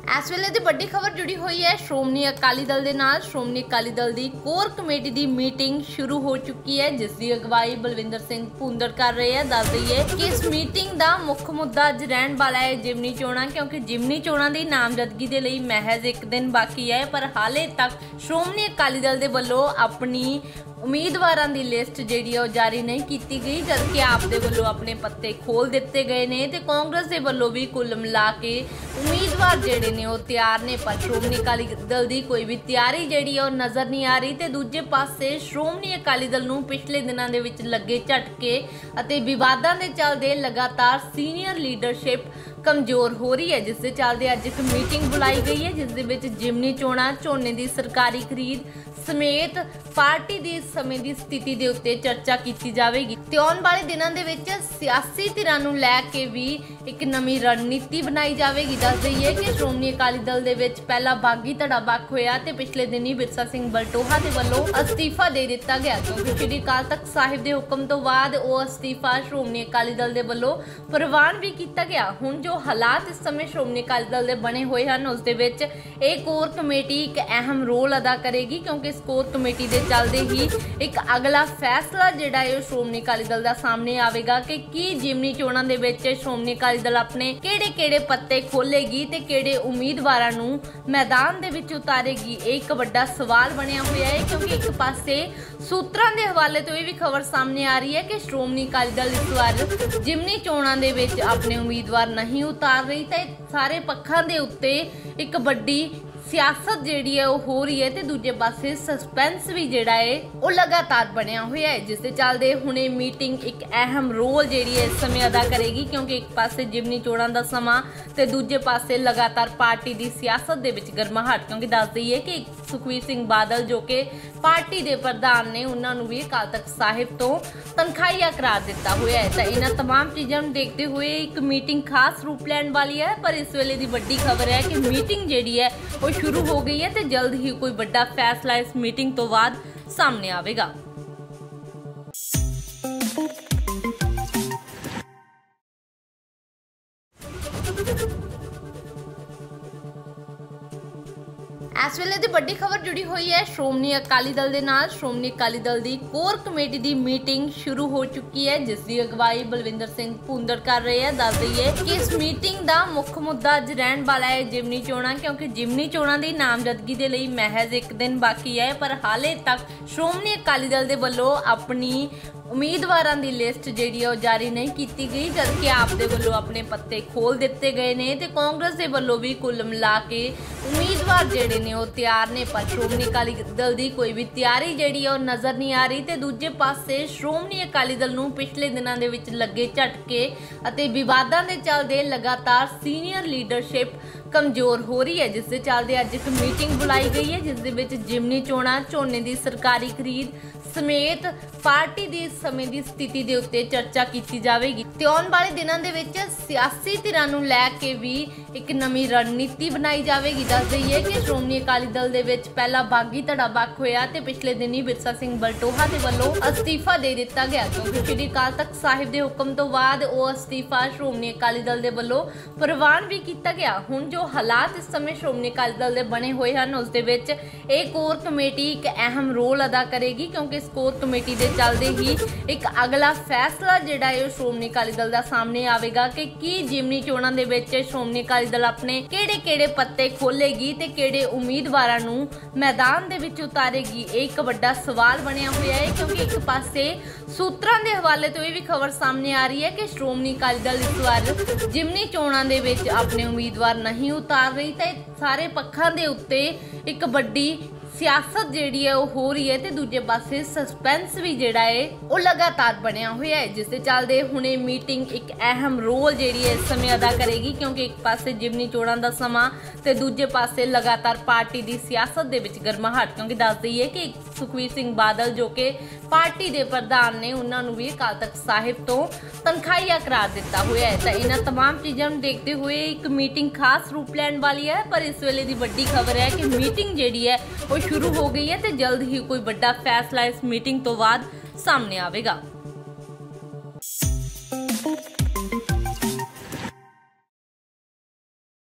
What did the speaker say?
इस वेले दी बड़ी खबर जुड़ी हुई है श्रोमणी अकाली दल दे नाल। श्रोमणी अकाली दल दी कोर कमेटी दी मीटिंग शुरू हो चुकी है, जिसकी अगवाई बलविंदर सिंह भुंदड़ कर रहे हैं। दस दईए कि इस मीटिंग का मुख्य मुद्दा अज रहन वाला है जिमनी चोणां, क्योंकि जिमनी चोणां दी नामजदगी दे लई महज एक दिन बाकी है। पर हाले तक श्रोमणी अकाली दल दे वल्लों अपनी उम्मीदवारां दी लिस्ट जिहड़ी है जारी नहीं की गई, जबकि आप दे वल्लों अपने पत्ते खोल दिते गए ने ते कांग्रेस दे वल्लों भी कुल मिला के उम्मीदवार जिहड़े ने वो तैयार ने। पर श्रोमणी अकाली दल दी कोई भी तैयारी जिहड़ी है नज़र नहीं आ रही। ते दूजे पासे श्रोमणी अकाली दल नूं पिछले दिनां दे विच लगे झटके अते विवादां दे चलदे लगातार सीनियर लीडरशिप कमजोर हो रही है, जिस दे चलदे अज एक मीटिंग बुलाई गई है, जिस दे विच जिमनी चोणां, झोने दी सरकारी खरीद समेत पार्टी दी समय दी स्थिति दे उत्ते चर्चा की जाएगी। ते आउण वाले दिनां दे विच सियासी धिरां नूं लै के भी एक नवीं रणनीति बनाई जाएगी। दस दईए कि श्रोमणी अकाली दल दे विच पहला बागी धड़ा बक होया ते पिछले दिनी बिरसा सिंह बलटोहा दे वल्लों अस्तीफा दे दिता गया, क्योंकि श्री अकाल तख्त साहिब दे हुक्म तो बाद वो अस्तीफा श्रोमणी अकाली दल दे वल्लों प्रवान भी किया गया। हुण जो हालात इस समय श्रोमणी अकाली दल दे बने हुए हैं उस दे विच एक कोर कमेटी एक अहम रोल अदा करेगी, क्योंकि इस कोर कमेटी दे चलदे ही एक अगला फैसला जिहड़ा है श्रोमणी अकाली दल दा सामने आवेगा कि की जिमनी चोणां दे विच श्रोमणी अकाली दल अपने किहड़े-किहड़े पत्ते खोलेगी ते किहड़े उम्मीदवारां नूं मैदान दे विच उतारेगी। एक वड्डा सवाल बनिया होया है, क्योंकि एक पासे सूत्रां दे हवाले तो यह भी खबर सामने आ रही है कि श्रोमणी अकाली दल इस बार जिमनी चोणां दे विच अपने उम्मीदवार नहीं उतार रही। ते सारे पक्षां दे उत्ते एक वड्डी सियासत जिहड़ी है वो हो रही है, ते दूजे पासे सस्पेंस भी जिहड़ा है वो लगातार बनया हुआ है, जिस दे चलदे हुणे मीटिंग एक अहम रोल जिहड़ी है इस समय अदा करेगी, क्योंकि एक पासे जिमनी चोणां दा समा ते दूजे पासे लगातार पार्टी दी सियासत दे विच गरमाहट। क्योंकि दस दईए कि सुखबीर सिंह बादल जो कि पार्टी दे प्रधान ने उन्हां नूं भी अकाल तख्त साहिब तो तनखाहिया करार दिता हुआ है। तो इन्हां तमाम चीज़ों नूं देखते हुए एक मीटिंग खास रूप लैण वाली है। पर इस वेले दी वड्डी खबर है कि मीटिंग जिहड़ी है वो शुरू हो गई है, तो जल्द ही कोई बड़ा फैसला इस मीटिंग तो बाद सामने आवेगा। इस वेले दी बड़ी खबर जुड़ी हुई है श्रोमणी अकाली दल दे नाल। श्रोमणी अकाली दल दी कोर कमेटी दी मीटिंग शुरू हो चुकी है, जिसकी अगवाई बलविंदर सिंह भुंदड़ कर रहे हैं। दस दईए कि इस मीटिंग का मुख्य मुद्दा अज रहन वाला है जिमनी चोणां, क्योंकि जिमनी चोणां दी नामजदगी दे लई महज एक दिन बाकी है। पर हाले तक श्रोमणी अकाली दल दे वल्लों अपनी उम्मीदवारां दी लिस्ट जिहड़ी है जारी नहीं की गई, जबकि आप दे वल्लों अपने पत्ते खोल दिते गए ने ते कांग्रेस दे वल्लों भी कुल मिला के उम्मीदवार जिहड़े ने वो तैयार ने। पर श्रोमणी अकाली दल दी कोई भी तैयारी जिहड़ी है नज़र नहीं आ रही। ते दूजे पासे श्रोमणी अकाली दल नूं पिछले दिनां दे विच लगे झटके अते विवादां दे चलदे लगातार सीनियर लीडरशिप कमजोर हो रही है, जिस दे चलदे अज एक मीटिंग बुलाई गई है, जिस दे विच जिमनी चोणां, झोने दी सरकारी खरीद समेत पार्टी दी समय दी स्थिति दे उत्ते चर्चा की जाएगी। ते आउण वाले दिनां दे विच सियासी धिरां नूं लै के भी एक नवीं रणनीति बनाई जाएगी। दस दईए कि श्रोमणी अकाली दल दे विच पहला बागी धड़ा बक होया ते पिछले दिनी बिरसा सिंह बलटोहा दे वल्लों अस्तीफा दे दिता गया, क्योंकि श्री अकाल तख्त साहिब दे हुक्म तो बाद वो अस्तीफा श्रोमणी अकाली दल दे वल्लों प्रवान भी किया गया। हुण जो हालात इस समय श्रोमणी अकाली दल दे बने हुए हैं उस दे विच एक कोर कमेटी एक अहम रोल अदा करेगी, क्योंकि इस कोर कमेटी दे चलदे ही एक अगला फैसला जिहड़ा है श्रोमणी अकाली दल दा सामने आवेगा कि की जिमनी चोणां दे विच श्रोमणी अकाली दल अपने किहड़े-किहड़े पत्ते खोलेगी ते किहड़े उम्मीदवारां नूं मैदान दे विच उतारेगी। एक वड्डा सवाल बनिया होया है, क्योंकि एक पासे सूत्रां दे हवाले तो यह भी खबर सामने आ रही है कि श्रोमणी अकाली दल इस बार जिमनी चोणां दे विच अपने उम्मीदवार नहीं उतार रही। ते सारे पक्षां दे उत्ते एक वड्डी सियासत जिहड़ी है वो हो रही है, ते दूजे पासे सस्पेंस भी जिहड़ा है वो लगातार बनया हुआ है, जिस दे चलदे हुणे मीटिंग एक अहम रोल जिहड़ी है इस समय अदा करेगी, क्योंकि एक पासे जिमनी चोणां दा समा ते दूजे पासे लगातार पार्टी दी सियासत दे विच गरमाहट। क्योंकि दस दईए कि सुखबीर सिंह बादल जो कि पार्टी दे प्रधान ने उन्हां नूं भी अकाल तख्त साहिब तो तनखाहिया करार दिता हुआ है। तो इन्हां तमाम चीज़ों नूं देखते हुए एक मीटिंग खास रूप लैण वाली है। पर इस वेले दी वड्डी खबर है कि मीटिंग जिहड़ी है वो शुरू हो गई है, तो जल्द ही कोई बड़ा फैसला इस मीटिंग तो बाद सामने आवेगा।